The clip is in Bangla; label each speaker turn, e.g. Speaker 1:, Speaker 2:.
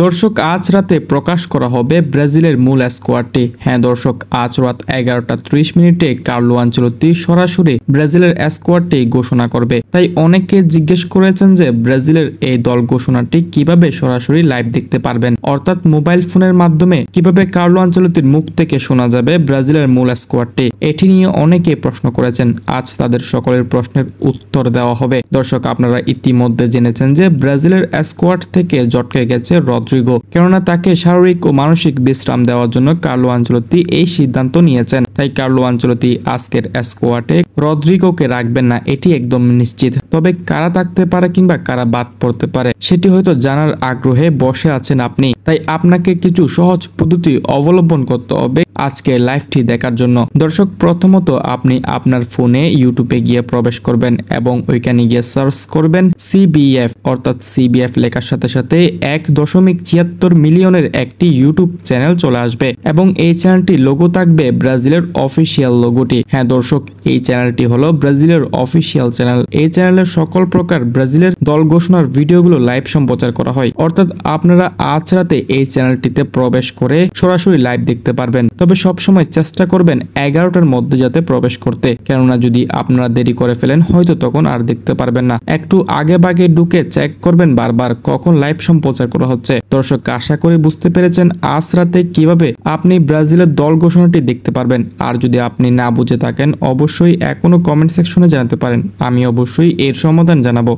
Speaker 1: দর্শক আজ রাতে প্রকাশ করা হবে ব্রাজিলের মূল স্কোয়াডটি। হ্যাঁ দর্শক, আজ রাত 11:30 কার্লো আনচেলত্তি সরাসরি ব্রাজিলের স্কোয়াডটি ঘোষণা করবে। তাই অনেকে জিজ্ঞেস করেছেন যে ব্রাজিলের এই দল ঘোষণাটি কিভাবে সরাসরি লাইভ দেখতে পারবেন, অর্থাৎ মোবাইল ফোনের মাধ্যমে কিভাবে কার্লো আনচেলত্তির মুখ থেকে শোনা যাবে ব্রাজিলের মূল স্কোয়াডটি। এটি নিয়ে অনেকে প্রশ্ন করেছেন, আজ তাদের সকলের প্রশ্নের উত্তর দেওয়া হবে। দর্শক, আপনারা ইতিমধ্যে জেনেছেন যে ব্রাজিলের স্কোয়াড থেকে জটকে গেছে রদ্রিগো, কেননা তাকে শারীরিক ও মানসিক বিশ্রাম দেওয়ার জন্য কার্লো আনচেলত্তি এই সিদ্ধান্ত নিয়েছেন। তাই কার্লো আনচেলত্তি আজকের স্কোয়াডে রদ্রিগোকে রাখবেন না, এটি একদম নিশ্চিত। তবে কারা থাকতে পারে কিংবা কারা বাদ পড়তে পারে সেটি হয়তো জানার আগ্রহে বসে আছেন আপনি। তাই আপনাকে কিছু সহজ পদ্ধতি অবলম্বন করতে হবে আজকে লাইভটি দেখার জন্য। দর্শক, প্রথমত আপনি আপনার ফোনে ইউটিউবে গিয়ে প্রবেশ করবেন এবং ওইখানে গিয়ে সার্চ করবেন সিবিএফ, অর্থাৎ সিবিএফ লেখার সাথে সাথে 1.76 মিলিয়নের একটি ইউটিউব চ্যানেল চলে আসবে এবং এই চ্যানেলটি লোগো থাকবে ব্রাজিলের অফিসিয়াল লোগোটি। হ্যাঁ দর্শক, এই চ্যানেলটি হলো ব্রাজিলের অফিসিয়াল চ্যানেল। এই চ্যানেলের সকল প্রকার ব্রাজিলের দল ঘোষণার ভিডিওগুলো লাইভ সম্প্রচার করা হয়, অর্থাৎ আপনারা আজ রাতে এই চ্যানেলটিতে প্রবেশ করে সরাসরি লাইভ দেখতে পারবেন। তবে সবসময় চেষ্টা করবেন 11টার মধ্যে যাতে প্রবেশ করতে, কেননা যদি আপনারা দেরি করে ফেলেন হয়তো তখন আর দেখতে পারবেন না। একটু আগে বাগে ঢুকে চেক করবেন বারবার কখন লাইভ সম্প্রচার করা হচ্ছে। দর্শক, আশা করি বুঝতে পেরেছেন আজ রাতে কিভাবে আপনি ব্রাজিলের দল ঘোষণাটি দেখতে পারবেন। আর যদি আপনি না বুঝে থাকেন অবশ্যই এখনো কমেন্ট সেকশনে জানাতে পারেন, আমি অবশ্যই এর সমাধান জানাবো।